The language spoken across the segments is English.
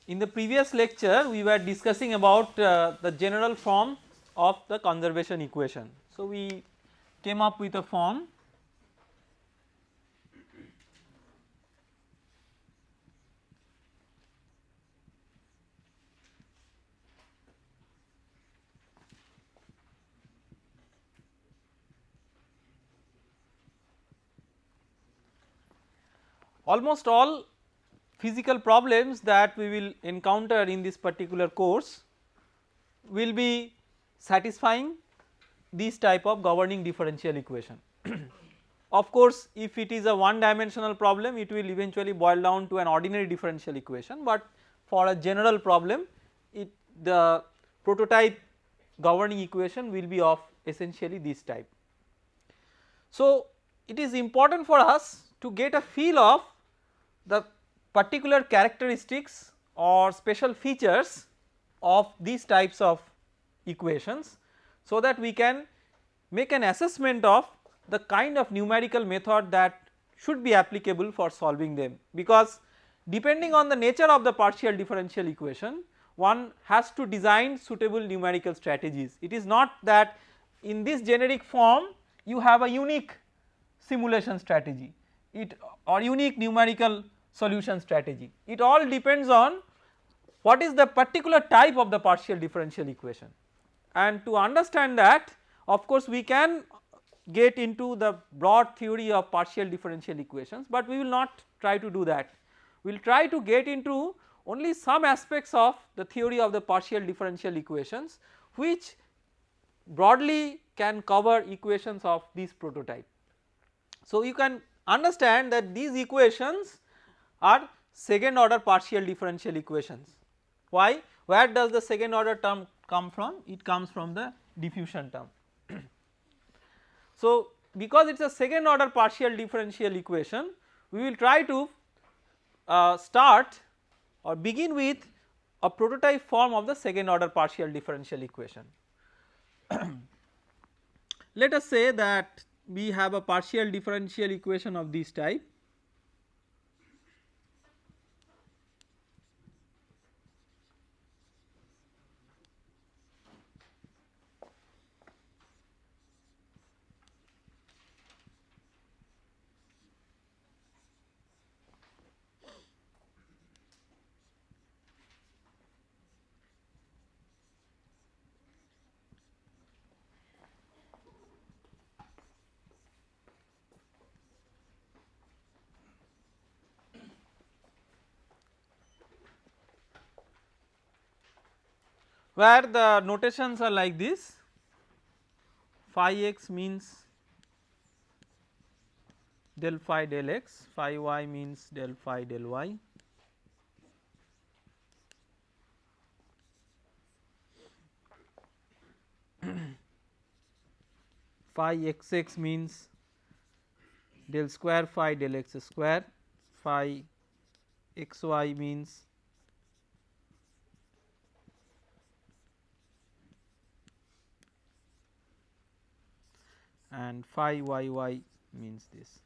In the previous lecture we were discussing about the general form of the conservation equation. So, we came up with a form almost all physical problems that we will encounter in this particular course will be satisfying this type of governing differential equation. Of course, if it is a one dimensional problem it will eventually boil down to an ordinary differential equation, but for a general problem the prototype governing equation will be of essentially this type. So, it is important for us to get a feel of the particular characteristics or special features of these types of equations, so that we can make an assessment of the kind of numerical method that should be applicable for solving them, because depending on the nature of the partial differential equation one has to design suitable numerical strategies. It is not that in this generic form you have a unique simulation strategy or unique numerical solution strategy. It all depends on what is the particular type of the partial differential equation, and to understand that of course we can get into the broad theory of partial differential equations, but we will not try to do that. We will try to get into only some aspects of the theory of the partial differential equations which broadly can cover equations of this prototype. So, you can understand that these equations are second order partial differential equations. Why? Where does the second order term come from? It comes from the diffusion term. So, because it is a second order partial differential equation we will try to start or begin with a prototype form of the second order partial differential equation. Let us say that we have a partial differential equation of this type, where the notations are like this: phi x means del phi del x, phi y means del phi del y, phi xx means del square phi del x square, phi xy means and phi yy means this.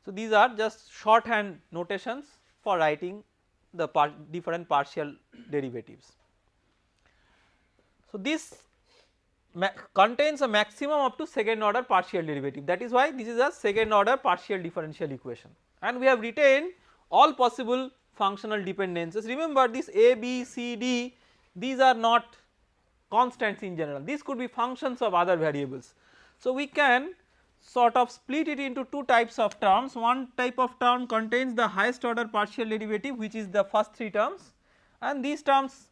So, these are just shorthand notations for writing the different partial derivatives. So, this contains a maximum up to second order partial derivative, that is why this is a second order partial differential equation, and we have retained all possible functional dependencies. Remember this a, b, c, d, these are not constants in general, these could be functions of other variables. So, we can sort of split it into two types of terms. One type of term contains the highest order partial derivative which is the first three terms, and these terms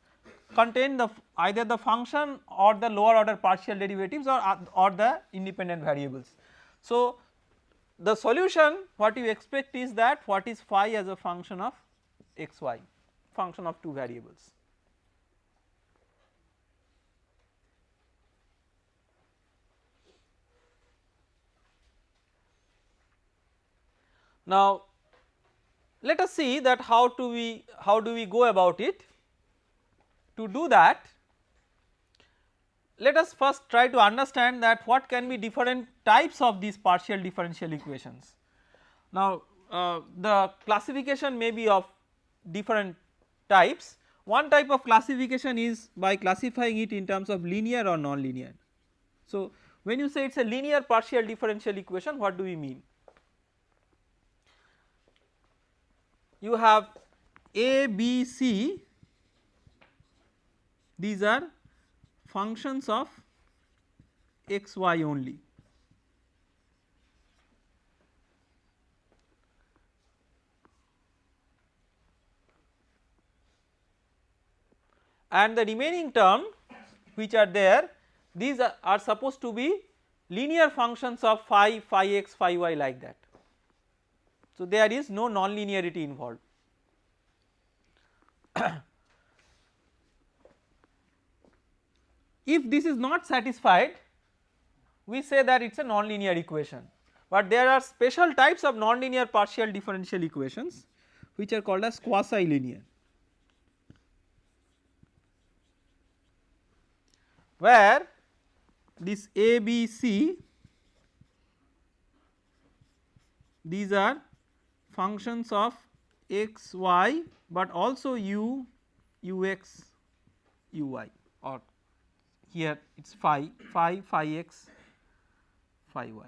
contain the either the function or the lower order partial derivatives or the independent variables. So, the solution what you expect is that what is phi as a function of x y, function of two variables. Now, let us see that how do we go about it. To do that, let us first try to understand that what can be different types of these partial differential equations. Now the classification may be of different types. One type of classification is by classifying it in terms of linear or non-linear. So when you say it is a linear partial differential equation, what do we mean? You have A, B, C, these are functions of x, y only. And the remaining term which are there, these are supposed to be linear functions of phi, phi x, phi y, like that. So there is no non-linearity involved. If this is not satisfied, we say that it is a non-linear equation, but there are special types of non-linear partial differential equations which are called as quasi-linear, where this A, B, C, these are functions of x, y, but also u, ux, uy, or here it is phi, phi, phi x, phi y.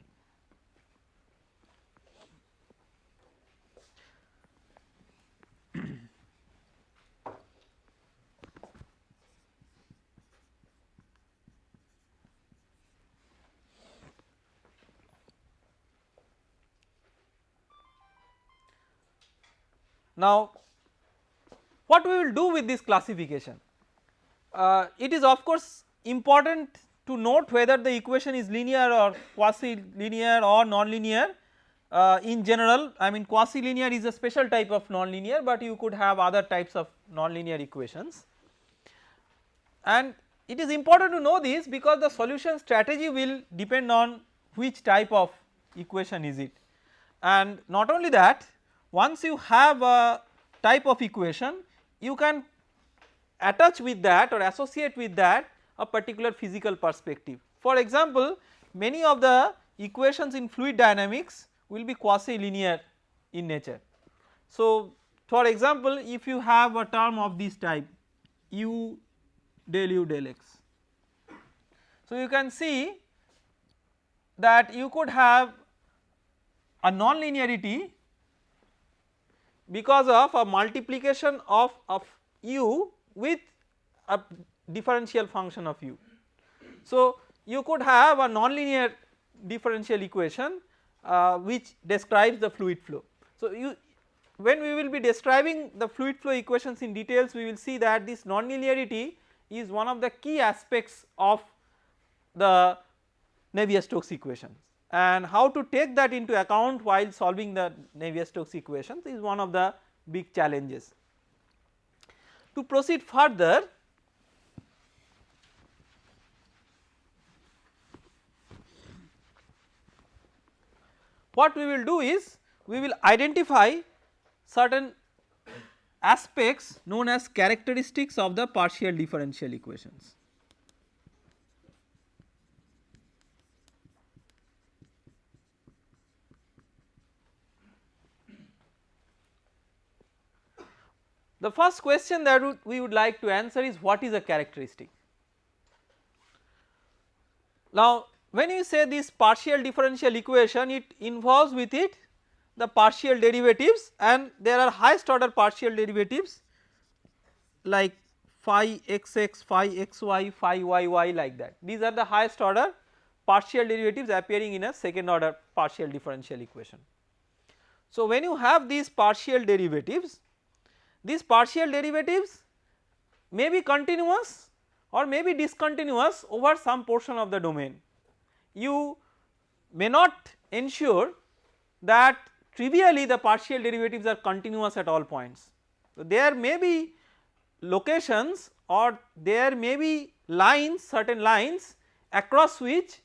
Now what we will do with this classification? It is of course important to note whether the equation is linear or quasi linear or non-linear. In general, I mean quasi linear is a special type of non-linear, but you could have other types of non-linear equations, and it is important to know this because the solution strategy will depend on which type of equation is it. And not only that, once you have a type of equation, you can attach with that or associate with that a particular physical perspective. For example, many of the equations in fluid dynamics will be quasi linear in nature. So for example, if you have a term of this type u del u del x, so you can see that you could have a non-linearity because of a multiplication of u with a differential function of u. So you could have a non-linear differential equation which describes the fluid flow. So when we will be describing the fluid flow equations in details, we will see that this non-linearity is one of the key aspects of the Navier-Stokes equations, and how to take that into account while solving the Navier-Stokes equations is one of the big challenges. To proceed further, what we will do is we will identify certain aspects known as characteristics of the partial differential equations. The first question that we would like to answer is, what is a characteristic? Now when you say this partial differential equation, it involves with it the partial derivatives, and there are highest order partial derivatives like phi xx, phi xy, phi yy, like that. These are the highest order partial derivatives appearing in a second order partial differential equation. So when you have these partial derivatives may be continuous or may be discontinuous over some portion of the domain. You may not ensure that trivially the partial derivatives are continuous at all points. So there may be locations or there may be lines, certain lines across which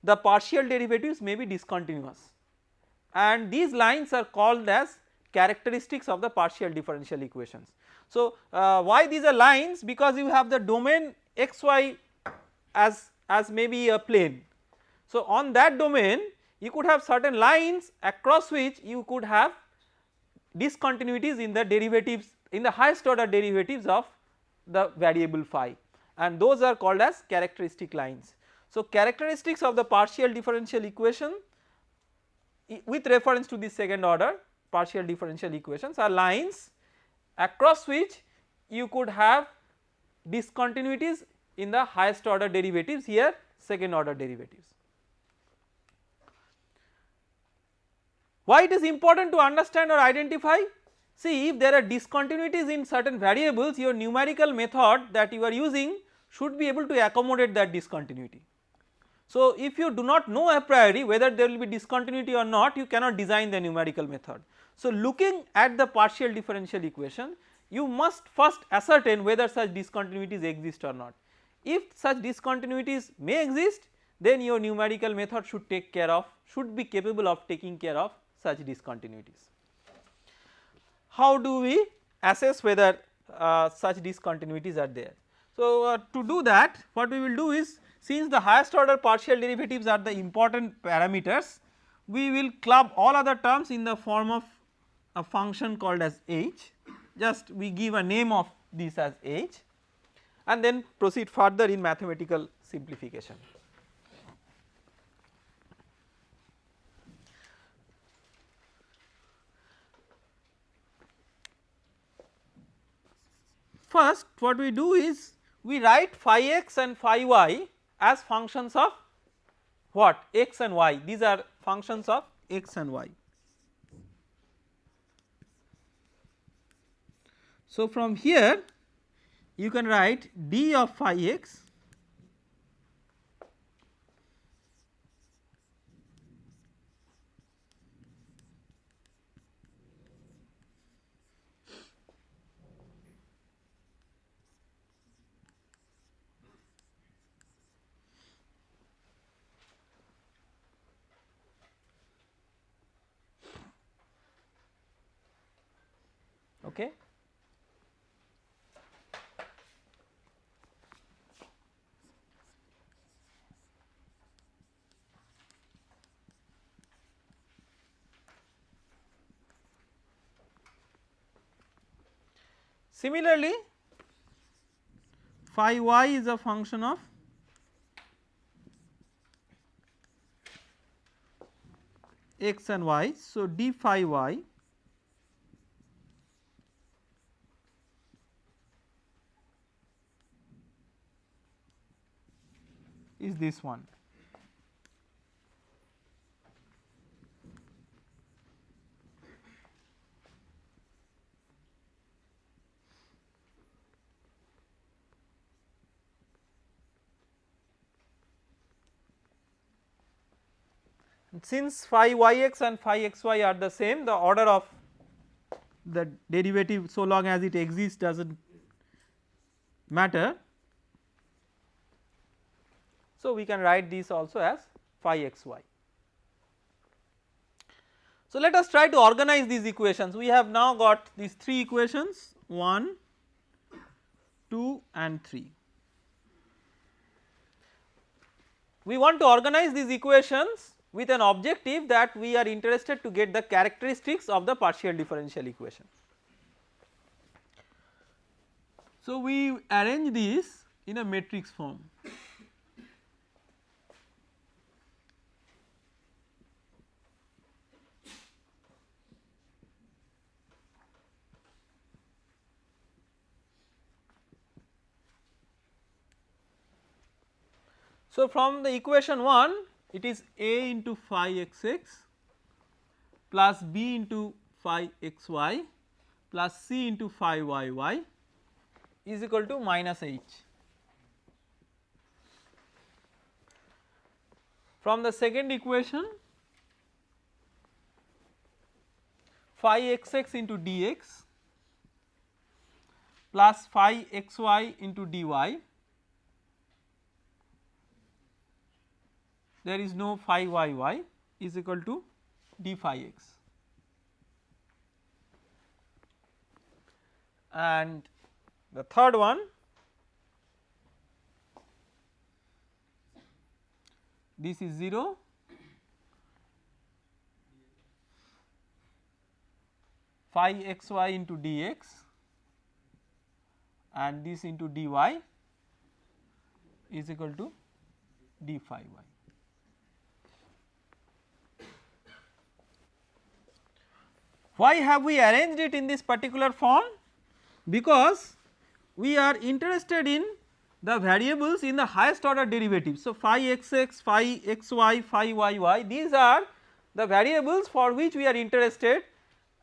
the partial derivatives may be discontinuous, and these lines are called as characteristics of the partial differential equations. So why these are lines? Because you have the domain xy as maybe a plane. So on that domain you could have certain lines across which you could have discontinuities in the derivatives, in the highest order derivatives of the variable phi, and those are called as characteristic lines. So, characteristics of the partial differential equation with reference to the second order partial differential equations are lines across which you could have discontinuities in the highest order derivatives, here second order derivatives. Why it is important to understand or identify? See, if there are discontinuities in certain variables, your numerical method that you are using should be able to accommodate that discontinuity. So, if you do not know a priori whether there will be discontinuity or not, you cannot design the numerical method. So, looking at the partial differential equation, you must first ascertain whether such discontinuities exist or not. If such discontinuities may exist, then your numerical method should take care of, should be capable of taking care of such discontinuities. How do we assess whether such discontinuities are there? So, to do that, what we will do is, since the highest order partial derivatives are the important parameters, we will club all other terms in the form of a function called as h, just we give a name of this as h and then proceed further in mathematical simplification. First what we do is we write phi x and phi y as functions of what, x and y, these are functions of x and y. So, from here you can write d of phi x okay. Similarly, phi y is a function of x and y. So, d phi y is this one. Since phi yx and phi xy are the same, the order of the derivative so long as it exists does not matter. So, we can write this also as phi xy. So, let us try to organize these equations. We have now got these 3 equations 1, 2 and 3. We want to organize these equations with an objective that we are interested to get the characteristics of the partial differential equation. So, we arrange this in a matrix form. So, from the equation 1 it is a into phi xx plus b into phi xy plus c into phi yy is equal to minus h. From the second equation phi xx into dx plus phi xy into dy, there is no phi yy, is equal to d phi x, and the third one this is 0, phi xy into dx and this into dy is equal to d phi y. Why have we arranged it in this particular form? Because we are interested in the variables in the highest order derivatives. So, phi xx, phi xy, phi yy, these are the variables for which we are interested.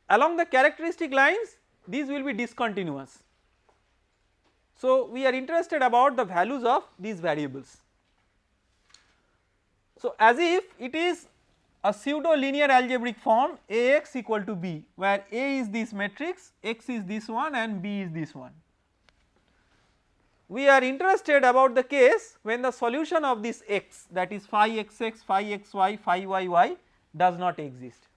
Along the characteristic lines these will be discontinuous. So, we are interested about the values of these variables. So, as if it is a pseudo linear algebraic form Ax equal to b, where A is this matrix, x is this one and b is this one. We are interested about the case when the solution of this x, that is phi xx, phi xy, phi yy does not exist.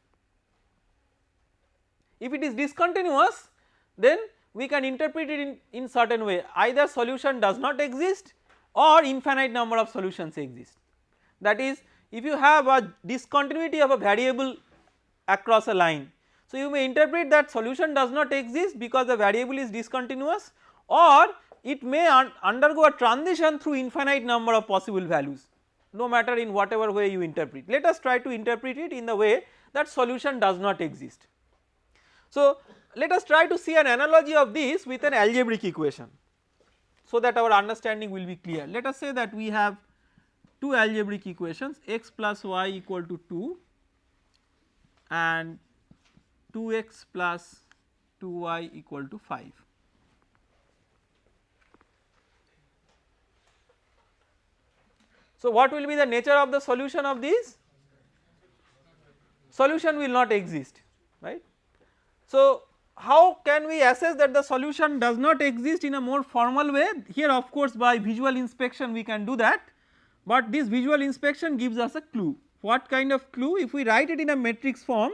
If it is discontinuous, then we can interpret it in certain way, either solution does not exist or infinite number of solutions exist. That is, if you have a discontinuity of a variable across a line, so you may interpret that solution does not exist because the variable is discontinuous, or it may undergo a transition through infinite number of possible values, no matter in whatever way you interpret. Let us try to interpret it in the way that solution does not exist. So, let us try to see an analogy of this with an algebraic equation, so that our understanding will be clear. Let us say that we have two algebraic equations, x plus y equal to 2 and 2x plus 2y equal to 5. So, what will be the nature of the solution of these? Solution will not exist, right. So, how can we assess that the solution does not exist in a more formal way? Here of course by visual inspection we can do that, but this visual inspection gives us a clue. What kind of clue? If we write it in a matrix form,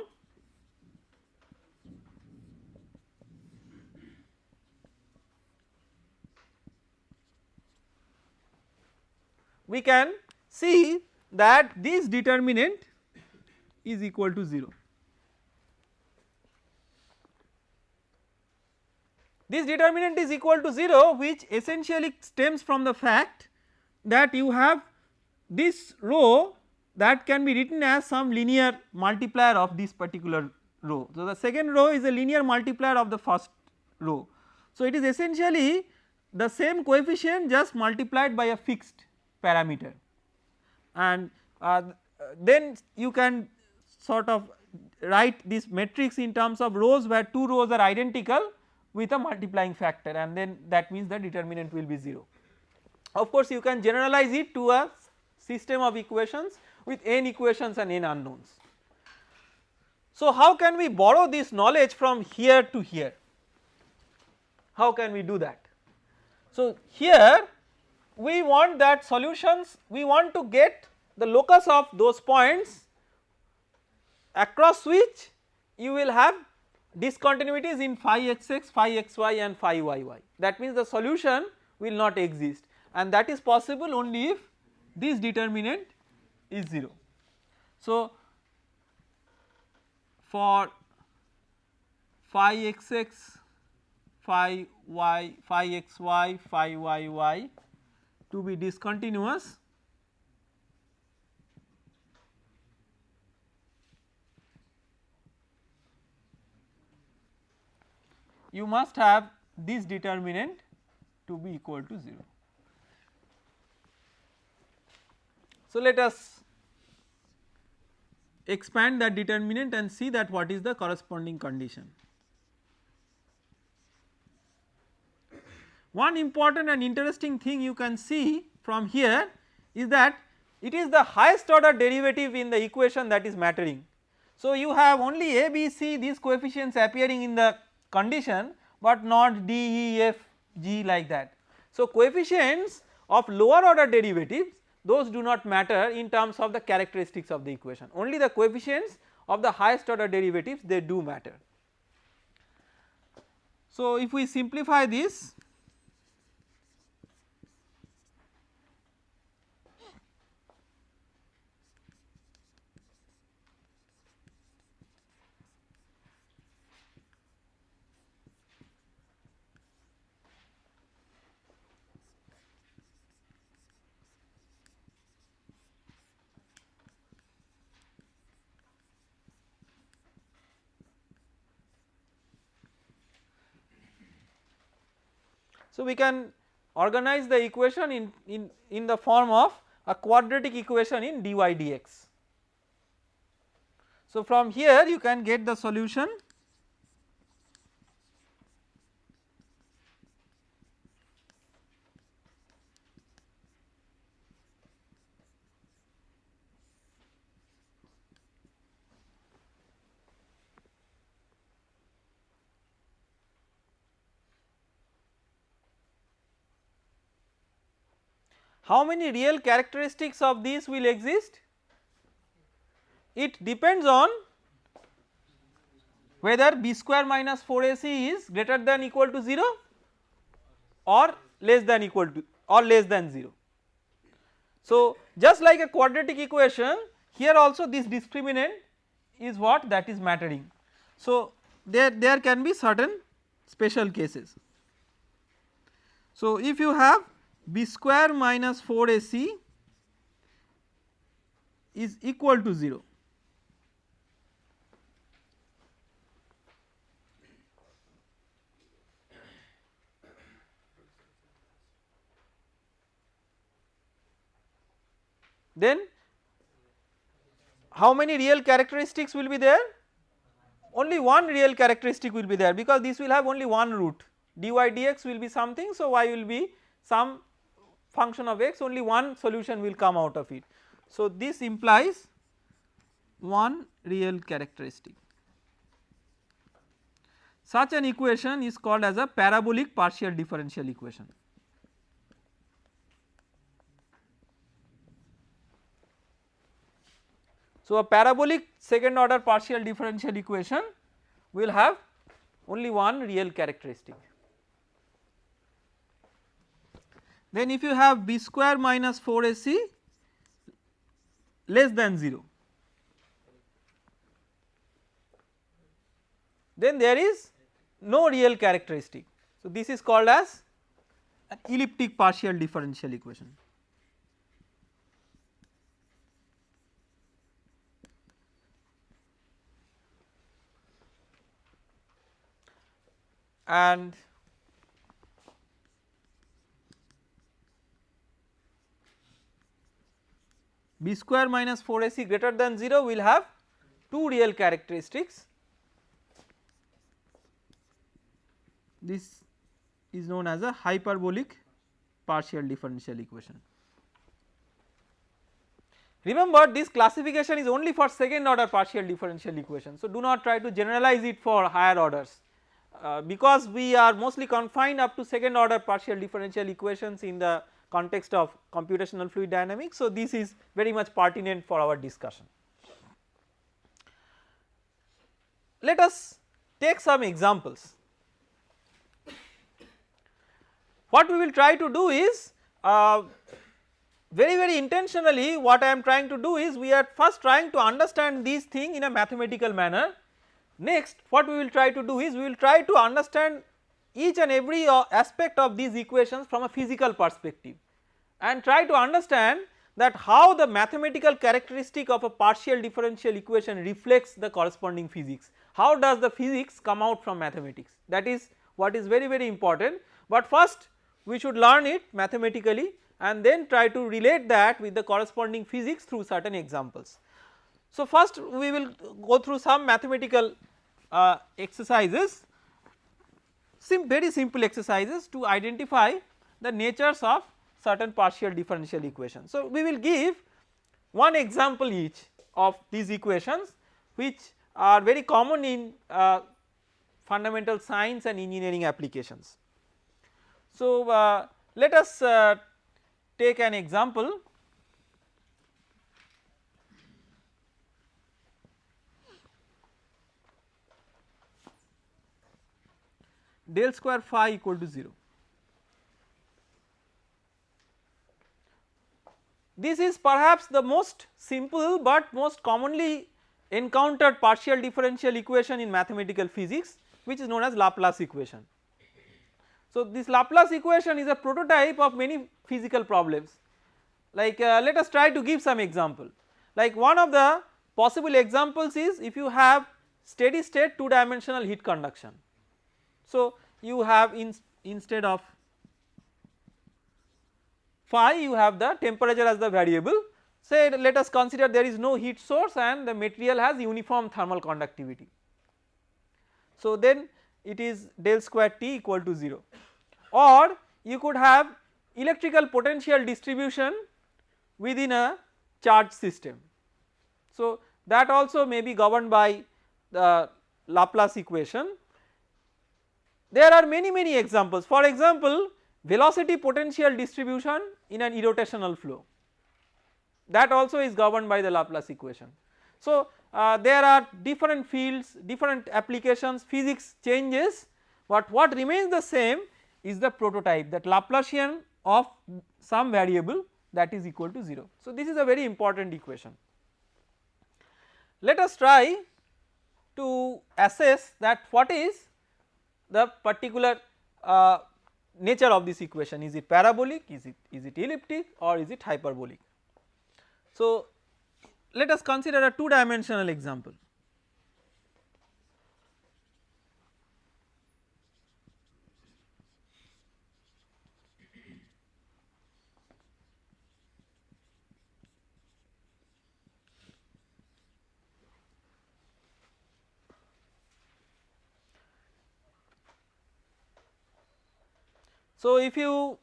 we can see that this determinant is equal to 0. This determinant is equal to 0, which essentially stems from the fact that you have this row that can be written as some linear multiplier of this particular row. So, the second row is a linear multiplier of the first row. So, it is essentially the same coefficient just multiplied by a fixed parameter, and then you can sort of write this matrix in terms of rows where two rows are identical with a multiplying factor, and then that means the determinant will be 0. Of course, you can generalize it to a system of equations with n equations and n unknowns. So, how can we borrow this knowledge from here to here? How can we do that? So, here we want that solutions, we want to get the locus of those points across which you will have discontinuities in phi xx, phi xy and phi yy. That means the solution will not exist, and that is possible only if this determinant is 0. So, for phi xx, phi y, phi xy, phi yy to be discontinuous, you must have this determinant to be equal to 0. So, let us expand that determinant and see that what is the corresponding condition. One important and interesting thing you can see from here is that it is the highest order derivative in the equation that is mattering. So, you have only a, b, c these coefficients appearing in the condition, but not d, e, f, g like that. So, coefficients of lower order derivatives, those do not matter in terms of the characteristics of the equation, only the coefficients of the highest order derivatives, they do matter. So, if we simplify this, So, we can organize the equation in the form of a quadratic equation in dy dx. So, from here you can get the solution how many real characteristics of these will exist? It depends on whether b square minus 4ac is greater than equal to 0 or less than equal to or less than 0. So, just like a quadratic equation, here also this discriminant is what that is mattering. So, there can be certain special cases. So, if you have b square minus 4ac is equal to 0, then how many real characteristics will be there? Only one real characteristic will be there, because this will have only one root, dy dx will be something, so y will be some function of x, only one solution will come out of it. So, this implies one real characteristic. Such an equation is called as a parabolic partial differential equation. So, a parabolic second order partial differential equation will have only one real characteristic. Then if you have b square minus 4ac less than 0, then there is no real characteristic. So, this is called as an elliptic partial differential equation. And b square minus 4ac greater than 0 will have two real characteristics. This is known as a hyperbolic partial differential equation. Remember, this classification is only for second order partial differential equation. So, do not try to generalize it for higher orders, because we are mostly confined up to second order partial differential equations in the context of computational fluid dynamics. So, this is very much pertinent for our discussion. Let us take some examples. What we will try to do is very intentionally, what I am trying to do is, we are first trying to understand these things in a mathematical manner. Next, what we will try to do is, we will try to understand each and every aspect of these equations from a physical perspective, and try to understand that how the mathematical characteristic of a partial differential equation reflects the corresponding physics. How does the physics come out from mathematics? That is what is very important, but first we should learn it mathematically and then try to relate that with the corresponding physics through certain examples. So, first we will go through some mathematical exercises, very simple exercises to identify the natures of certain partial differential equations. So, we will give one example each of these equations, which are very common in fundamental science and engineering applications. So, let us take an example. Del square phi equal to 0. This is perhaps the most simple but most commonly encountered partial differential equation in mathematical physics, which is known as Laplace equation. So, this Laplace equation is a prototype of many physical problems, like let us try to give some example. Like one of the possible examples is, if you have steady state two dimensional heat conduction. So, you have instead of phi you have the temperature as the variable. Say let us consider there is no heat source and the material has uniform thermal conductivity. So then it is del square T equal to 0, or you could have electrical potential distribution within a charge system. So that also may be governed by the Laplace equation. There are many examples. For example, velocity potential distribution in an irrotational flow, that also is governed by the Laplace equation. So there are different fields, different applications, physics changes, but what remains the same is the prototype, that Laplacian of some variable that is equal to 0. So this is a very important equation. Let us try to assess that what is the particular nature of this equation. Is it parabolic, is it elliptic, or is it hyperbolic? So let us consider a 2-dimensional example. So if you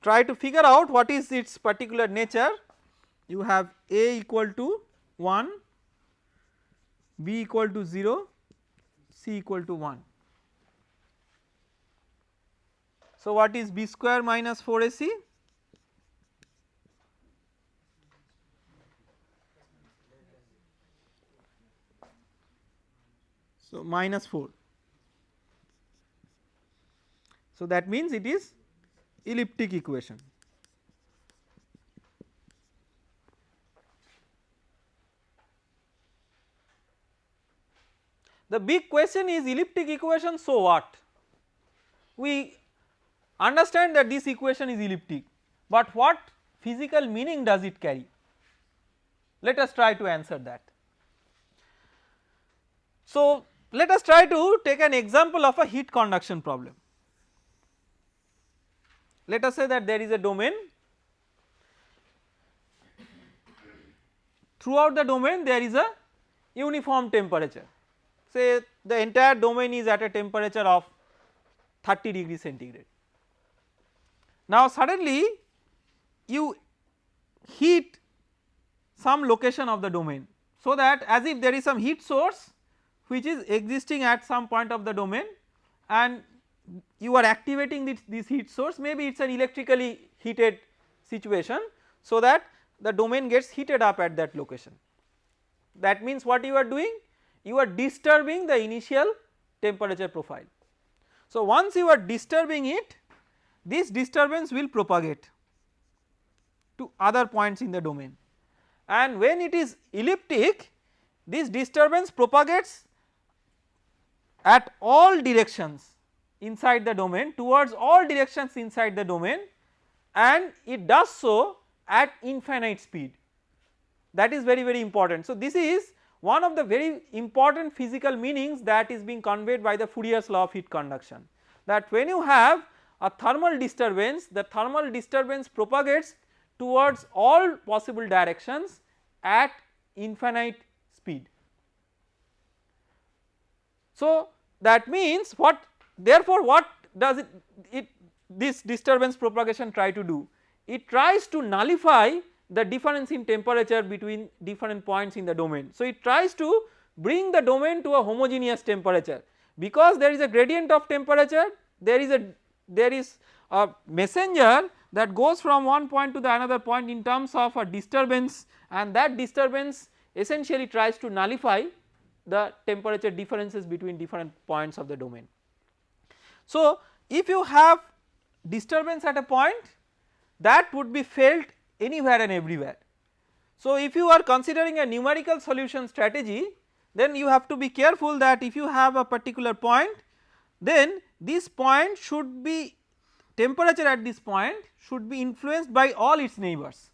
try to figure out what is its particular nature, you have A equal to 1, B equal to 0, C equal to 1. So what is B square minus 4AC? So minus 4. So that means it is elliptic equation. The big question is elliptic equation, so what? We understand that this equation is elliptic, but what physical meaning does it carry? Let us try to answer that. So let us try to take an example of a heat conduction problem. Let us say that there is a domain, throughout the domain there is a uniform temperature, say the entire domain is at a temperature of 30 degrees centigrade. Now suddenly you heat some location of the domain, so that as if there is some heat source which is existing at some point of the domain, and you are activating this heat source, maybe it is an electrically heated situation, so that the domain gets heated up at that location. That means what you are doing? You are disturbing the initial temperature profile. So once you are disturbing it, this disturbance will propagate to other points in the domain, and when it is elliptic, this disturbance propagates at all directions inside the domain, towards all directions inside the domain, and it does so at infinite speed. That is very important. So this is one of the very important physical meanings that is being conveyed by the Fourier's law of heat conduction, that when you have a thermal disturbance, the thermal disturbance propagates towards all possible directions at infinite speed. So that means what, therefore what does this disturbance propagation try to do? It tries to nullify the difference in temperature between different points in the domain. So it tries to bring the domain to a homogeneous temperature, because there is a gradient of temperature, there is a messenger that goes from one point to the another point in terms of a disturbance, and that disturbance essentially tries to nullify the temperature differences between different points of the domain. So if you have disturbance at a point, that would be felt anywhere and everywhere. So if you are considering a numerical solution strategy, then you have to be careful that if you have a particular point, then this point should be, temperature at this point should be influenced by all its neighbors,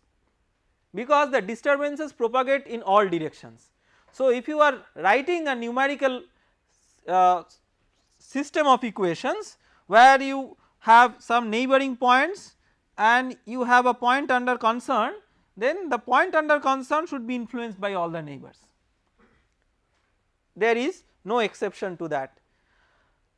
because the disturbances propagate in all directions. So if you are writing a numerical system of equations where you have some neighboring points and you have a point under concern, then the point under concern should be influenced by all the neighbors. There is no exception to that.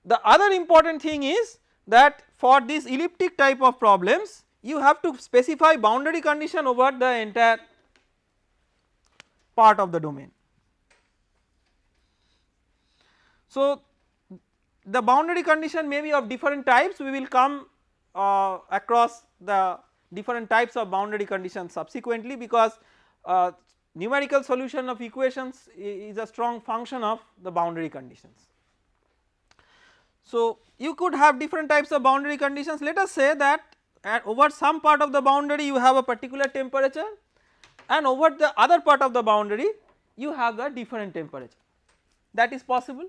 The other important thing is that for this elliptic type of problems you have to specify boundary condition over the entire part of the domain. So the boundary condition may be of different types, we will come across the different types of boundary conditions subsequently, because numerical solution of equations is a strong function of the boundary conditions. So you could have different types of boundary conditions. Let us say that over some part of the boundary you have a particular temperature, and over the other part of the boundary you have a different temperature, that is possible.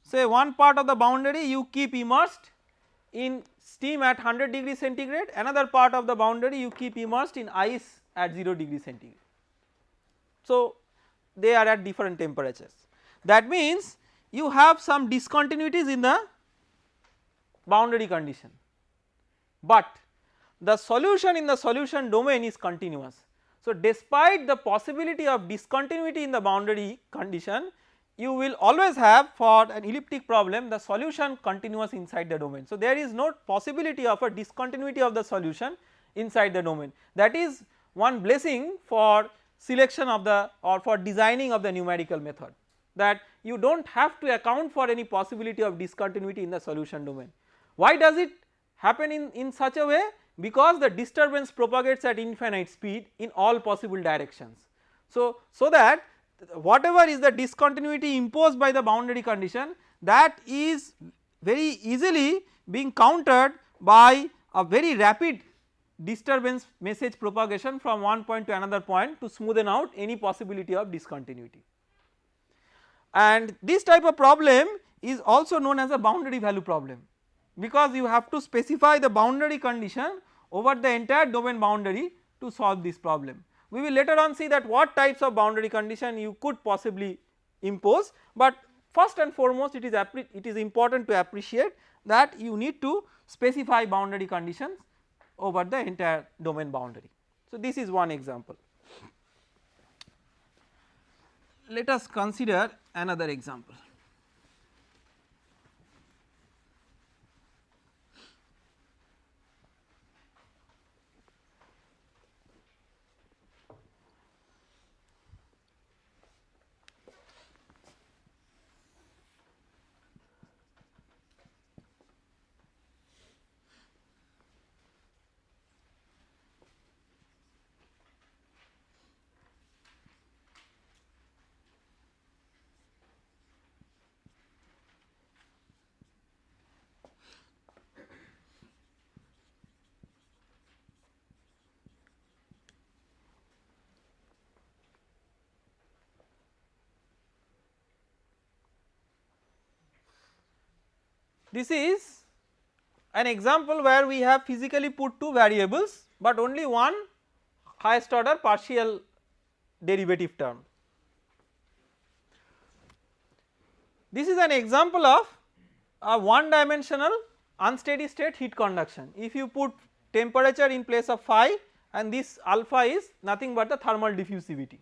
Say one part of the boundary you keep immersed in steam at 100 degree centigrade, another part of the boundary you keep immersed in ice at 0 degree centigrade. So they are at different temperatures. That means you have some discontinuities in the boundary condition, but the solution in the solution domain is continuous. So despite the possibility of discontinuity in the boundary condition, you will always have for an elliptic problem the solution continuous inside the domain. So there is no possibility of a discontinuity of the solution inside the domain. That is one blessing for selection of the, or for designing of the numerical method, that you do not have to account for any possibility of discontinuity in the solution domain. Why does it happen in such a way? Because the disturbance propagates at infinite speed in all possible directions. So that whatever is the discontinuity imposed by the boundary condition, that is very easily being countered by a very rapid disturbance message propagation from one point to another point to smoothen out any possibility of discontinuity. And this type of problem is also known as a boundary value problem, because you have to specify the boundary condition over the entire domain boundary to solve this problem. We will later on see that what types of boundary condition you could possibly impose, but first and foremost it is important to appreciate that you need to specify boundary conditions over the entire domain boundary. So this is one example. Let us consider another example. This is an example where we have physically put two variables, but only one highest order partial derivative term. This is an example of a one dimensional unsteady state heat conduction. If you put temperature in place of phi, and this alpha is nothing but the thermal diffusivity.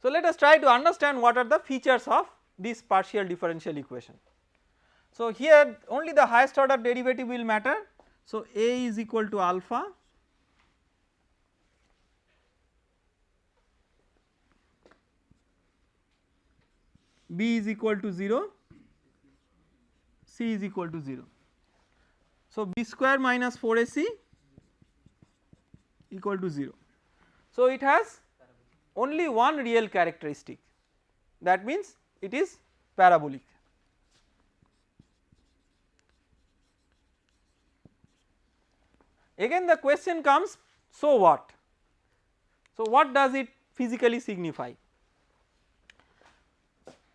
So let us try to understand what are the features of this partial differential equation. So here only the highest order derivative will matter. So A is equal to alpha, B is equal to 0, C is equal to 0. So B square minus 4AC equal to 0. So it has only one real characteristic, that means it is parabolic. Again the question comes, so what? So what does it physically signify?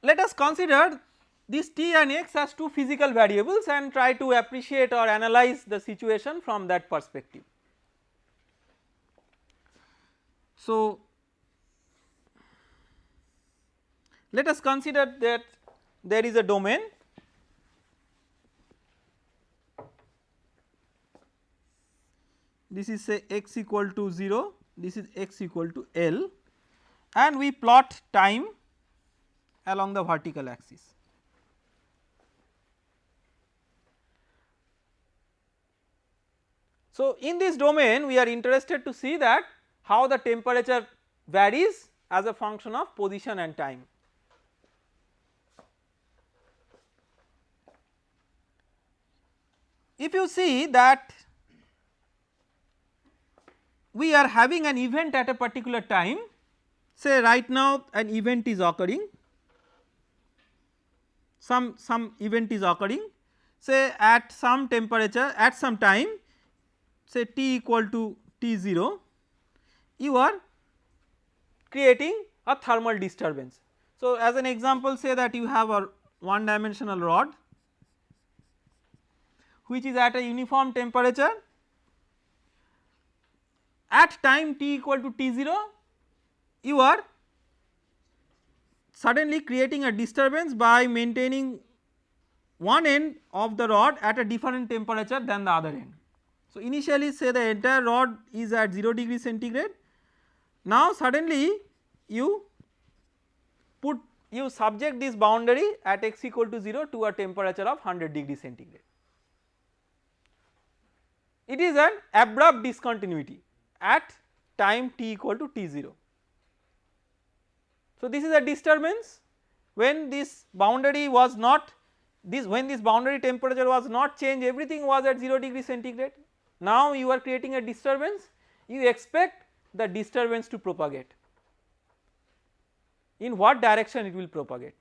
Let us consider these t and x as two physical variables and try to appreciate or analyze the situation from that perspective. So let us consider that there is a domain this is say x equal to 0, this is x equal to L, and we plot time along the vertical axis. So, in this domain we are interested to see that how the temperature varies as a function of position and time. If you see that we are having an event at a particular time, say right now an event is occurring, some event is occurring, say at some temperature at some time, say t equal to T0, you are creating a thermal disturbance. So, as an example, say that you have a one dimensional rod which is at a uniform temperature, at time t equal to T0 you are suddenly creating a disturbance by maintaining one end of the rod at a different temperature than the other end. So, initially say the entire rod is at 0 degree centigrade, now suddenly you subject this boundary at x equal to 0 to a temperature of 100 degree centigrade. It is an abrupt discontinuity at time t equal to T0. So, this is a disturbance when this boundary was not when this boundary temperature was not changed, everything was at 0 degree centigrade. Now you are creating a disturbance, you expect the disturbance to propagate. In what direction it will propagate?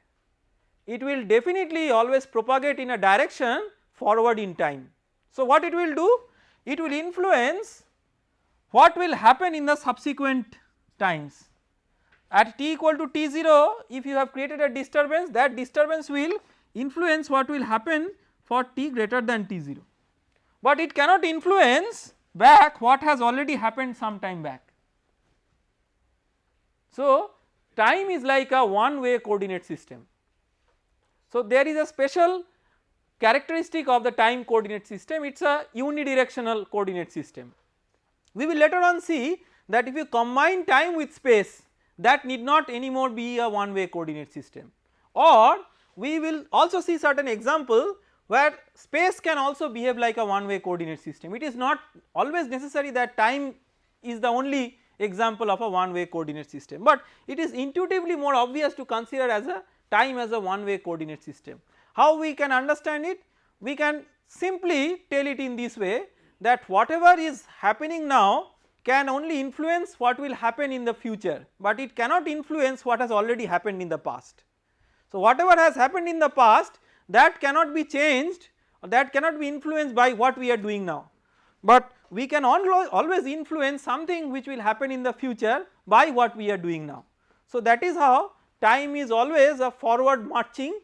It will definitely always propagate in a direction forward in time. So, what it will do? It will influence what will happen in the subsequent times. At t equal to T0, if you have created a disturbance, that disturbance will influence what will happen for t greater than T0, but it cannot influence back what has already happened some time back. So, time is like a one way coordinate system. So, there is a special characteristic of the time coordinate system, it is a unidirectional coordinate system. We will later on see that if you combine time with space, that need not anymore be a one way coordinate system, or we will also see certain example where space can also behave like a one way coordinate system. It is not always necessary that time is the only example of a one way coordinate system, but it is intuitively more obvious to consider as a time as a one way coordinate system. How we can understand it? We can simply tell it in this way, that whatever is happening now can only influence what will happen in the future, but it cannot influence what has already happened in the past. So, whatever has happened in the past, that cannot be changed, or that cannot be influenced by what we are doing now, but we can always influence something which will happen in the future by what we are doing now. So, that is how time is always a forward marching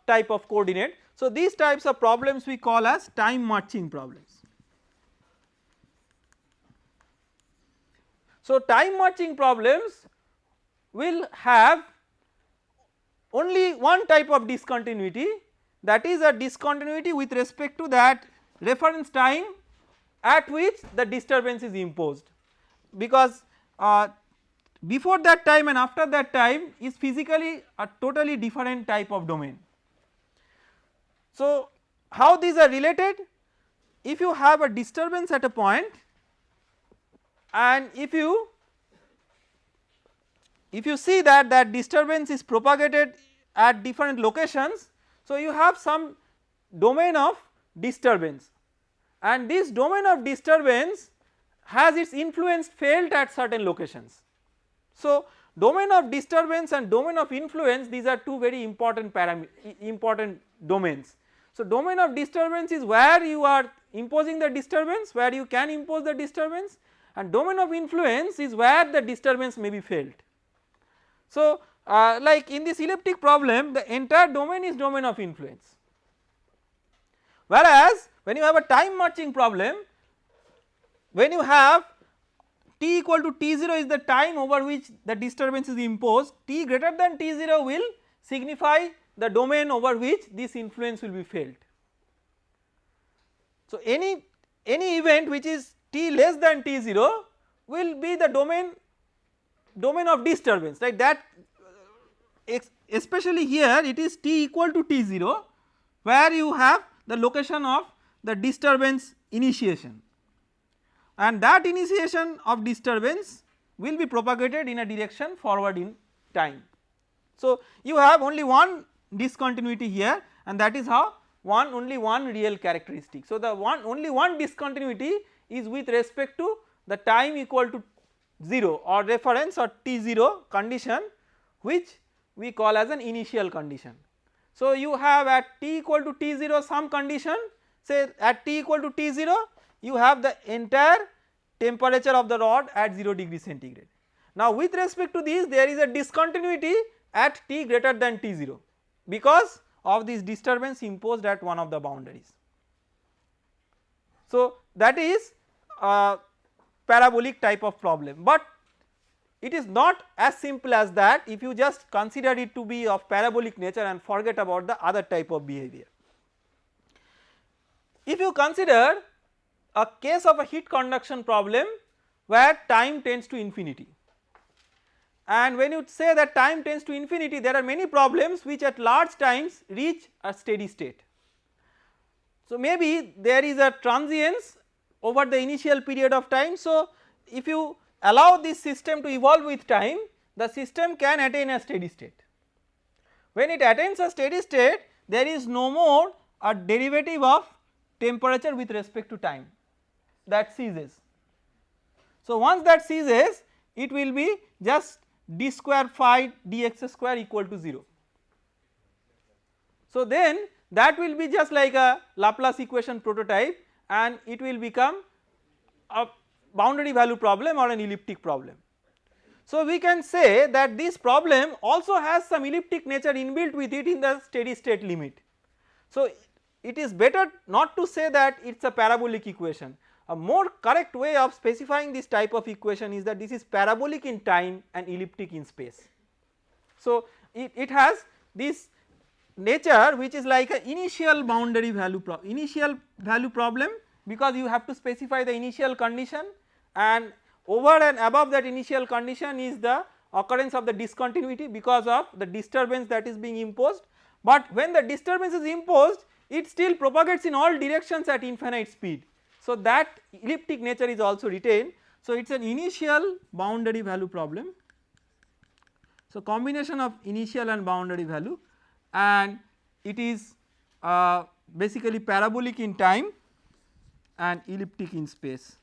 type of coordinate. So, these types of problems we call as time marching problems. So, time marching problems will have only one type of discontinuity, that is a discontinuity with respect to that reference time at which the disturbance is imposed, because before that time and after that time is physically a totally different type of domain. So, how these are related? If you have a disturbance at a point, and if you see that that disturbance is propagated at different locations, so you have some domain of disturbance, and this domain of disturbance has its influence felt at certain locations. So, domain of disturbance and domain of influence, these are two very important domains. So, domain of disturbance is where you are imposing the disturbance, where you can impose the disturbance, and domain of influence is where the disturbance may be felt. So, like in this elliptic problem, the entire domain is domain of influence, whereas when you have a time marching problem, when you have t equal to T0 is the time over which the disturbance is imposed, t greater than T0 will signify the domain over which this influence will be felt. So, any event which is t t less than t0 will be the domain of disturbance, right, that especially here it is t equal to t0 where you have the location of the disturbance initiation, and that initiation of disturbance will be propagated in a direction forward in time. So you have only one discontinuity here, and that is how only one real characteristic. So the only one discontinuity is with respect to the time equal to 0 or reference or t0 condition, which we call as an initial condition. So you have at t equal to t0 some condition, say at t equal to t0 you have the entire temperature of the rod at 0 degree centigrade. Now with respect to this there is a discontinuity at t greater than t0 because of this disturbance imposed at one of the boundaries. So that is a parabolic type of problem, but it is not as simple as that if you just consider it to be of parabolic nature and forget about the other type of behavior. If you consider a case of a heat conduction problem where time tends to infinity, and when you say that time tends to infinity there are many problems which at large times reach a steady state. So maybe there is a transience over the initial period of time, so if you allow this system to evolve with time the system can attain a steady state. When it attains a steady state there is no more a derivative of temperature with respect to time, that ceases. So once that ceases it will be just d square phi dx square equal to 0. So then that will be just like a Laplace equation prototype and it will become a boundary value problem or an elliptic problem. So we can say that this problem also has some elliptic nature inbuilt with it in the steady state limit. So it is better not to say that it is a parabolic equation. A more correct way of specifying this type of equation is that this is parabolic in time and elliptic in space. So it has this nature which is like an initial boundary value problem because you have to specify the initial condition, and over and above that initial condition is the occurrence of the discontinuity because of the disturbance that is being imposed, but when the disturbance is imposed it still propagates in all directions at infinite speed. So that elliptic nature is also retained. So it is an initial boundary value problem. So combination of initial and boundary value, and it is basically parabolic in time and elliptic in space,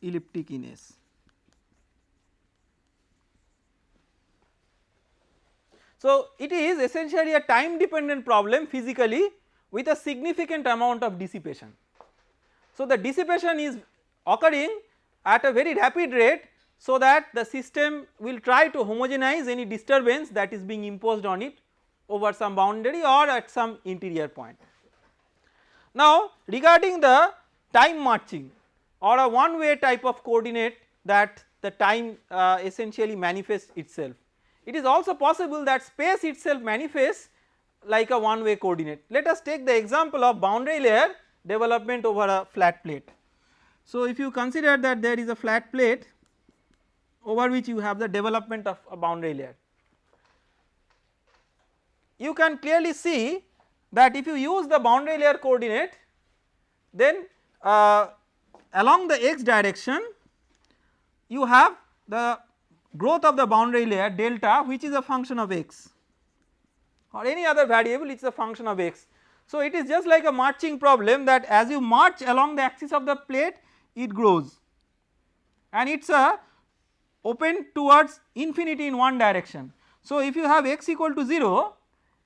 elliptic in S. So it is essentially a time dependent problem physically with a significant amount of dissipation. So the dissipation is occurring at a very rapid rate so that the system will try to homogenize any disturbance that is being imposed on it over some boundary or at some interior point. Now regarding the time marching or a one way type of coordinate that the time essentially manifests itself, it is also possible that space itself manifests like a one way coordinate. Let us take the example of boundary layer development over a flat plate. So if you consider that there is a flat plate over which you have the development of a boundary layer, you can clearly see that if you use the boundary layer coordinate then along the x direction you have the growth of the boundary layer delta, which is a function of x or any other variable, it is a function of x. So it is just like a marching problem that as you march along the axis of the plate it grows, and it is a open towards infinity in one direction. So if you have x equal to 0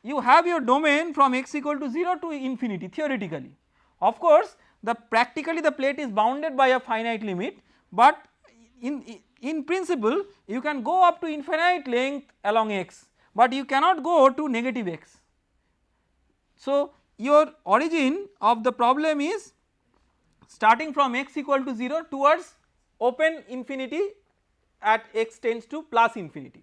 you have your domain from x equal to 0 to infinity theoretically. Of course the practically the plate is bounded by a finite limit, but in principle you can go up to infinite length along x, but you cannot go to negative x. So your origin of the problem is starting from x equal to 0 towards open infinity at x tends to plus infinity.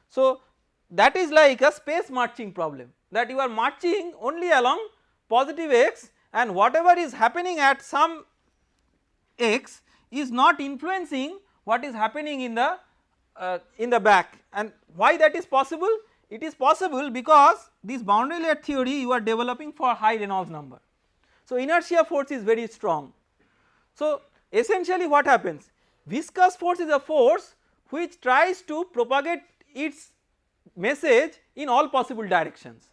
So that is like a space marching problem, that you are marching only along positive x and whatever is happening at some x is not influencing what is happening in the back. And why that is possible? It is possible because this boundary layer theory you are developing for high Reynolds number. So inertia force is very strong. So essentially what happens, viscous force is a force which tries to propagate its message in all possible directions.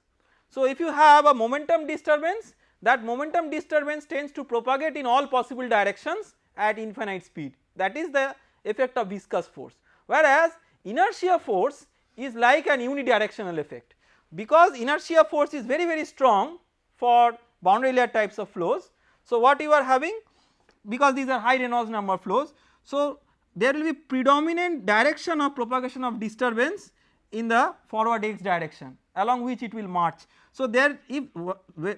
So if you have a momentum disturbance, that momentum disturbance tends to propagate in all possible directions at infinite speed, that is the effect of viscous force, whereas inertia force is like an unidirectional effect, because inertia force is very strong for boundary layer types of flows. So what you are having, because these are high Reynolds number flows, so there will be predominant direction of propagation of disturbance in the forward x direction along which it will march. So there, if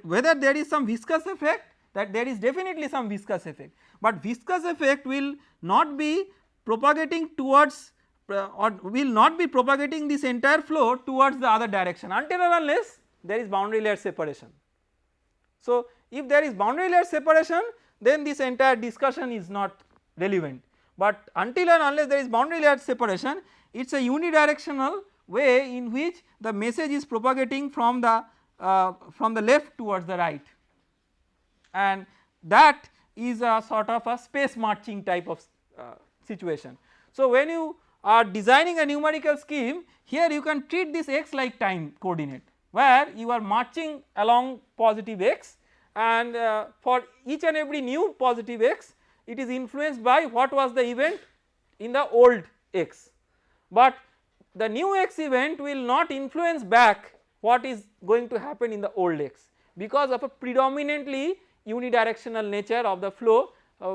whether there is some viscous effect, that there is definitely some viscous effect, but viscous effect will not be propagating towards or will not be propagating this entire flow towards the other direction until and unless there is boundary layer separation. So if there is boundary layer separation, then this entire discussion is not relevant, but until and unless there is boundary layer separation, it is a unidirectional way in which the message is propagating from the left towards the right, and that is a sort of a space marching type of situation. So when you are designing a numerical scheme, here you can treat this x like time coordinate, where you are marching along positive x, and for each and every new positive x it is influenced by what was the event in the old x, but the new x event will not influence back what is going to happen in the old x, because of a predominantly unidirectional nature of the flow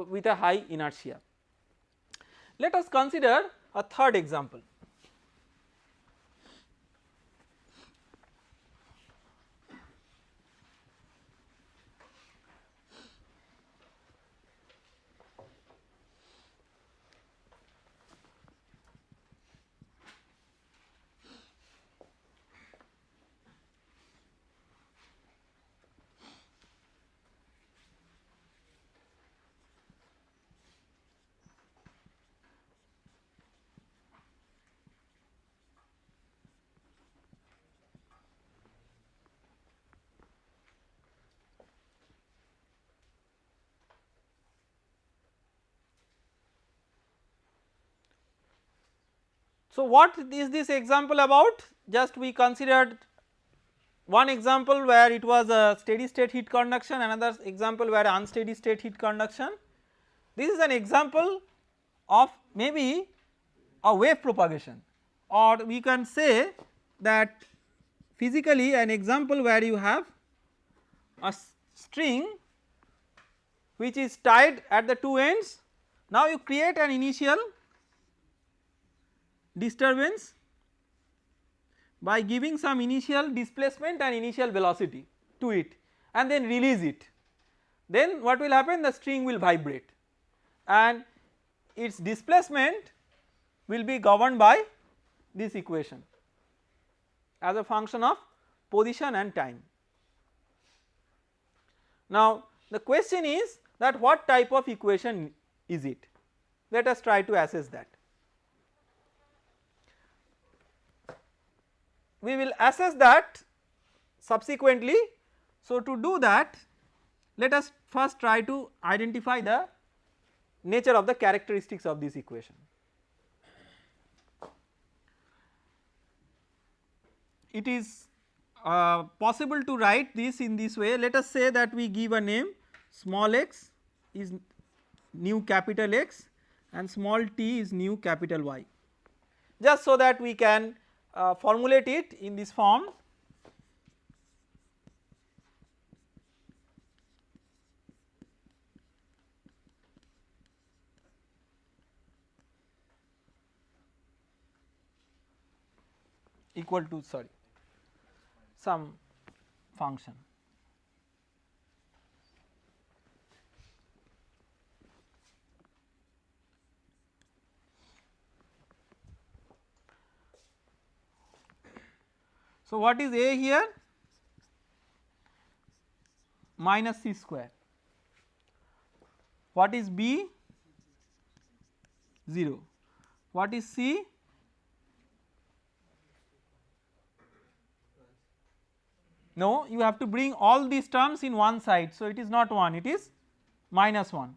with a high inertia. Let us consider a third example. So what is this example about? Just we considered one example where it was a steady state heat conduction, another example where unsteady state heat conduction. This is an example of maybe a wave propagation, or we can say that physically an example where you have a string which is tied at the two ends. Now you create an initial disturbance by giving some initial displacement and initial velocity to it, and then release it. Then what will happen, the string will vibrate and its displacement will be governed by this equation as a function of position and time. Now the question is that what type of equation is it? Let us try to assess that. We will assess that subsequently. So to do that, let us first try to identify the nature of the characteristics of this equation. It is possible to write this in this way. Let us say that we give a name, small x is nu capital X and small t is nu capital Y, just so that we can formulate it in this form. Equal to some function. So what is A here? minus c square. What is B? 0. What is C? No, you have to bring all these terms in one side, so it is not 1, it is minus 1.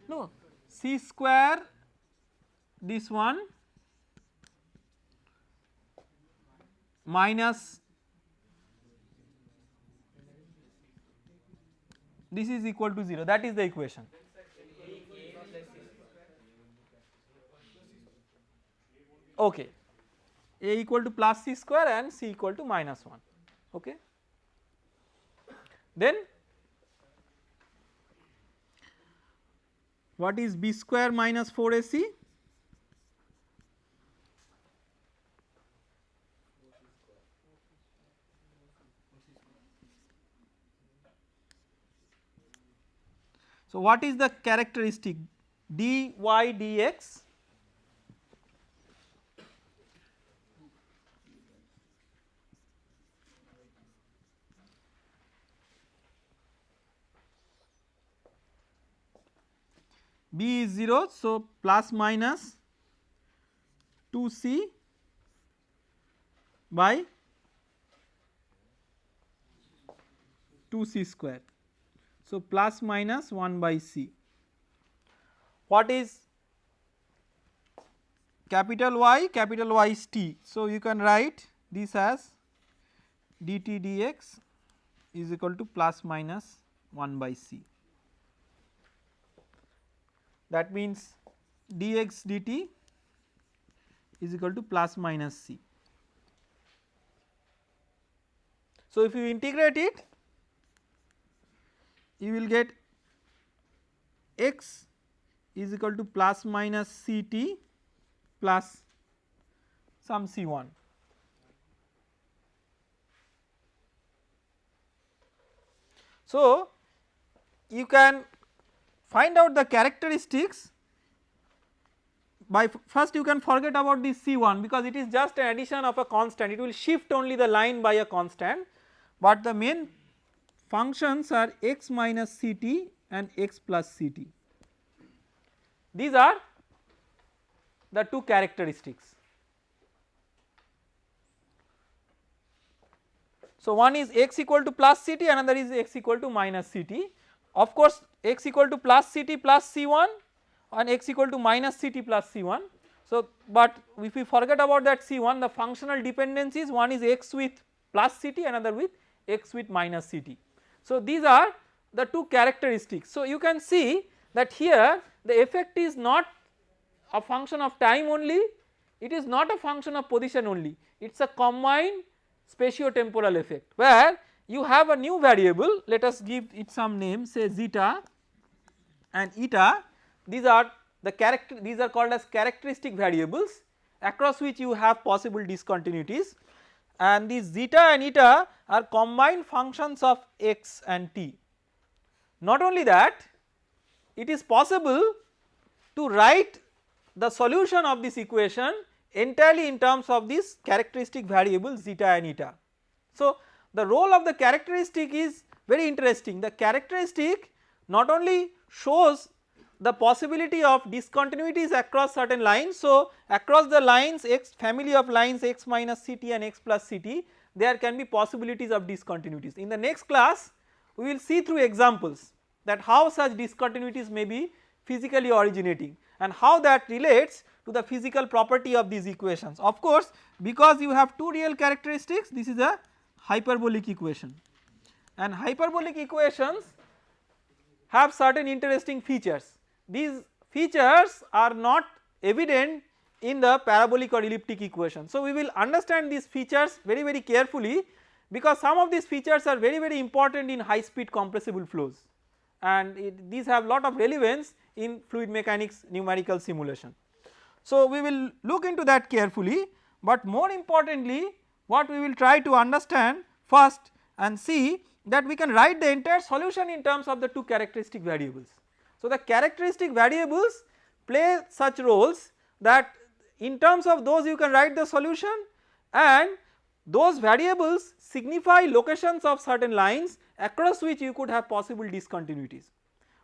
No, C square, this one minus this is equal to 0, that is the equation. Okay, A equal to plus C square and C equal to minus 1. Okay. Then what is B square minus 4AC? So what is the characteristic dy dx? B is 0, so plus minus 2c by 2c square, so plus minus 1 by c. What is capital Y? Capital Y is t, so you can write this as dt dx is equal to plus minus 1 by c. That means dx dt is equal to plus minus c. So if you integrate it, you will get x is equal to plus minus ct plus some c1. So you can find out the characteristics by first you can forget about this C1 because it is just an addition of a constant, it will shift only the line by a constant, but the main functions are x minus Ct and x plus Ct. These are the two characteristics. So one is x equal to plus Ct, another is x equal to minus Ct. Of course x equal to plus Ct plus C1 and x equal to minus Ct plus C1. So but if we forget about that C1, the functional dependencies, one is x with plus Ct, another with x with minus Ct. So these are the two characteristics. So you can see that here the effect is not a function of time only, it is not a function of position only, it is a combined spatio-temporal effect where you have a new variable, let us give it some name, say zeta and eta. These are called as characteristic variables across which you have possible discontinuities, and these zeta and eta are combined functions of x and t. Not only that, it is possible to write the solution of this equation entirely in terms of these characteristic variables zeta and eta. So the role of the characteristic is very interesting. The characteristic not only shows the possibility of discontinuities across certain lines. So across the lines x, family of lines x minus Ct and x plus Ct, there can be possibilities of discontinuities. In the next class we will see through examples that how such discontinuities may be physically originating and how that relates to the physical property of these equations. Of course because you have two real characteristics, this is a hyperbolic equation, and hyperbolic equations have certain interesting features. These features are not evident in the parabolic or elliptic equation. So we will understand these features very carefully because some of these features are very important in high speed compressible flows, and these have lot of relevance in fluid mechanics numerical simulation. So we will look into that carefully, but more importantly what we will try to understand first and see that we can write the entire solution in terms of the two characteristic variables. So the characteristic variables play such roles that in terms of those you can write the solution, and those variables signify locations of certain lines across which you could have possible discontinuities.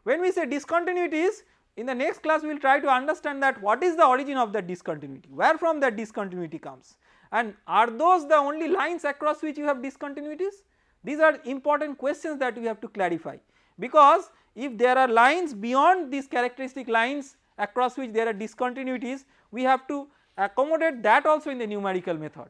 When we say discontinuities, in the next class we will try to understand that what is the origin of that discontinuity, where from that discontinuity comes, and are those the only lines across which you have discontinuities. These are important questions that we have to clarify, because if there are lines beyond these characteristic lines across which there are discontinuities, we have to accommodate that also in the numerical method.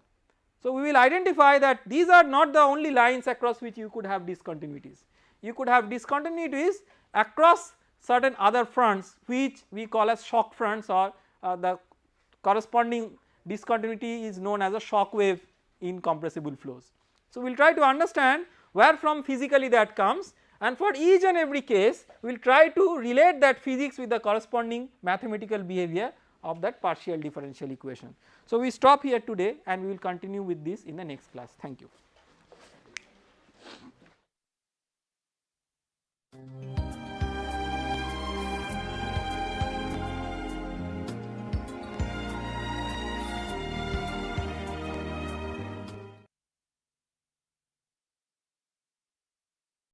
So, we will identify that these are not the only lines across which you could have discontinuities. You could have discontinuities across certain other fronts which we call as shock fronts, or the corresponding discontinuity is known as a shock wave in compressible flows. So, we will try to understand where from physically that comes, and for each and every case we will try to relate that physics with the corresponding mathematical behavior of that partial differential equation. So, we stop here today and we will continue with this in the next class. Thank you.